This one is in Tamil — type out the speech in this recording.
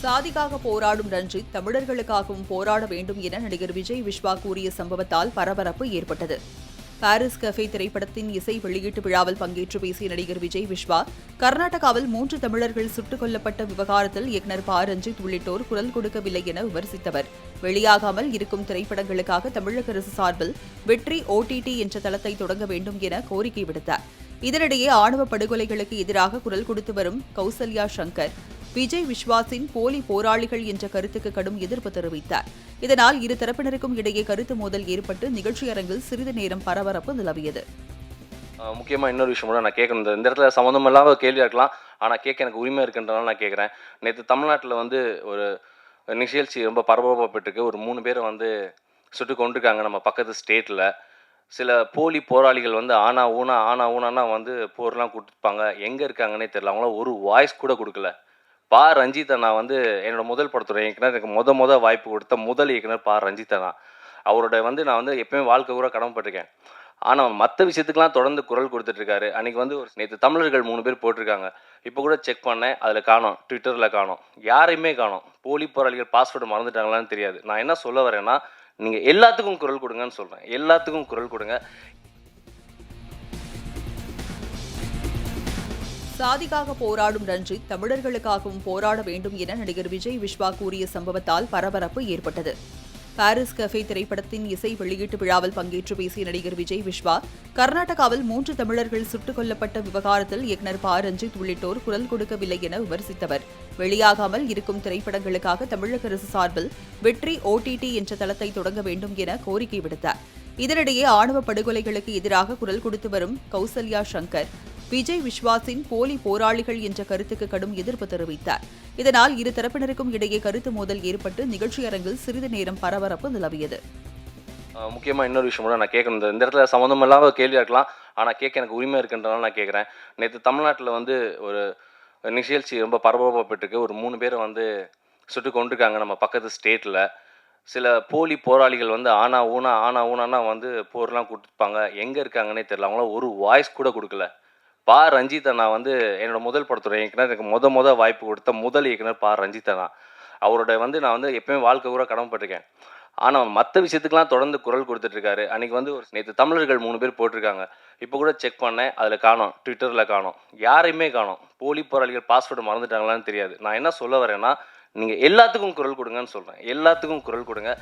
சாதிக்காக போராடும் ரஞ்சித் தமிழர்களுக்காகவும் போராட வேண்டும் என நடிகர் விஜய் விஸ்வா கூறிய சம்பவத்தால் பரபரப்பு ஏற்பட்டது. பாரிஸ் கஃபே திரைப்படத்தின் இசை வெளியீட்டு விழாவில் பங்கேற்று பேசிய நடிகர் விஜய் விஸ்வா, கர்நாடகாவில் 3 தமிழர்கள் சுட்டுக் கொல்லப்பட்ட விவகாரத்தில் இயக்குநர் ப. ரஞ்சித் உள்ளிட்டோர் குரல் கொடுக்கவில்லை என விமர்சித்தவர். வெளியாகாமல் இருக்கும் திரைப்படங்களுக்காக தமிழக அரசு சார்பில் வெற்றி OTT என்ற தளத்தை தொடங்க வேண்டும் என கோரிக்கை விடுத்தார். இதனிடையே ஆணவ படுகொலைகளுக்கு எதிராக குரல் கொடுத்து வரும் கௌசல்யா சங்கர், விஜய் விஸ்வாசின் போலி போராளிகள் என்ற கருத்துக்கு கடும் எதிர்ப்பு தெரிவித்தார். இதனால் இரு தரப்பினருக்கும் இடையே கருத்து மோதல் ஏற்பட்டு நிகழ்ச்சி அரங்கில் சிறிது நேரம் பரபரப்பு நிலவியது. முக்கியமா இன்னொரு விஷயம் கூட நான் கேட்கணும். இந்த இடத்துல சம்மந்தம் இல்லாம கேள்வியா இருக்கலாம், ஆனா கேட்க எனக்கு உரிமை இருக்குன்றனால நான் கேட்குறேன். நேற்று தமிழ்நாட்டில் ஒரு நிகழ்ச்சி ரொம்ப பரபரப்பட்டுருக்கு. ஒரு 3 பேரை சுட்டு கொண்டிருக்காங்க நம்ம பக்கத்து ஸ்டேட்டில். சில போலி போராளிகள் ஆனா ஊனா போர்லாம் கொடுத்துருப்பாங்க. எங்கே இருக்காங்கன்னே தெரியல. அவங்களாம் ஒரு வாய்ஸ் கூட கொடுக்கல. பா. ரஞ்சித் அண்ணா என்னோட முதல் படத்துடைய இயக்குனர், எனக்கு முத வாய்ப்பு கொடுத்த முதல் இயக்குனர் பா. ரஞ்சித் அண்ணா. அவரோட நான் எப்பயுமே வாழ்க்கை கூட கடமைப்பட்டிருக்கேன். ஆனால் மற்ற விஷயத்துக்கெல்லாம் தொடர்ந்து குரல் கொடுத்துட்ருக்காரு. அன்றைக்கி நேற்று தமிழர்கள் 3 பேர் போட்டிருக்காங்க. இப்போ கூட செக் பண்ணேன், அதில் காணோம், ட்விட்டரில் காணோம், யாரையுமே காணோம். போலி போராளிகள் பாஸ்வேர்டு மறந்துட்டாங்களான்னு தெரியாது. நான் என்ன சொல்ல வரேன்னா, நீங்கள் எல்லாத்துக்கும் குரல் கொடுங்கன்னு சொல்கிறேன். எல்லாத்துக்கும் குரல் கொடுங்க. சாதிக்காக போராடும் ரஞ்சித் தமிழர்களுக்காகவும் போராட வேண்டும் என நடிகர் விஜய் விஸ்வா கூறிய சம்பவத்தால் பரபரப்பு ஏற்பட்டது. பாரிஸ் கஃபே திரைப்படத்தின் இசை வெளியீட்டு விழாவில் பங்கேற்று பேசிய நடிகர் விஜய் விஸ்வா, கர்நாடகாவில் 3 தமிழர்கள் சுட்டுக் கொல்லப்பட்ட விவகாரத்தில் இயக்குநர் ப. ரஞ்சித் உள்ளிட்டோர் குரல் கொடுக்கவில்லை என விமர்சித்தவர். வெளியாகாமல் இருக்கும் திரைப்படங்களுக்காக தமிழக அரசு சார்பில் வெற்றி OTT என்ற தளத்தை தொடங்க வேண்டும் என கோரிக்கை விடுத்தார். இதனிடையே ஆணவ படுகொலைகளுக்கு எதிராக குரல் கொடுத்து வரும் கௌசல்யா சங்கர், விஜய் விஸ்வாசின் போலி போராளிகள் என்ற கருத்துக்கு கடும் எதிர்ப்பு தெரிவித்தார். இதனால் இரு தரப்பினருக்கும் இடையே கருத்து மோதல் ஏற்பட்டு நிகழ்ச்சி அரங்கில் சிறிது நேரம் பரபரப்பு நிலவியது. முக்கியமா இன்னொரு விஷயம் கூட நான் கேட்கணும். இந்த இடத்துல சம்மந்தம் இல்லாம கேள்வியா இருக்கலாம், ஆனா கேட்க எனக்கு உரிமை இருக்குன்றனால நான் கேட்குறேன். நேற்று தமிழ்நாட்டில் ஒரு நிகழ்ச்சி ரொம்ப பரபரப்பட்டுருக்கு. ஒரு 3 பேரை சுட்டு கொண்டிருக்காங்க நம்ம பக்கத்து ஸ்டேட்டில். சில போலி போராளிகள் ஆனா ஊனா போர்லாம் கொடுத்துருப்பாங்க. எங்கே இருக்காங்கன்னே தெரியல. அவங்களாம் ஒரு வாய்ஸ் கூட கொடுக்கல. பா. ரஞ்சித் அண்ணா என்னோட முதல் படத்துடைய இயக்குனர், எனக்கு முத வாய்ப்பு கொடுத்த முதல் இயக்குனர் பா. ரஞ்சித் அண்ணா. அவரோட நான் எப்பயுமே வாழ்க்கை கூட கடமைப்பட்டிருக்கேன். ஆனால் மற்ற விஷயத்துக்கெல்லாம் தொடர்ந்து குரல் கொடுத்துட்ருக்காரு. அன்றைக்கி நேற்று தமிழர்கள் 3 பேர் போட்டிருக்காங்க. இப்போ கூட செக் பண்ணேன், அதில் காணோம், ட்விட்டரில் காணோம், யாரையுமே காணோம். போலி போராளிகள் பாஸ்வேர்டு மறந்துட்டாங்களான்னு தெரியாது. நான் என்ன சொல்ல வரேன்னா, நீங்கள் எல்லாத்துக்கும் குரல் கொடுங்கன்னு சொல்கிறேன். எல்லாத்துக்கும் குரல் கொடுங்க.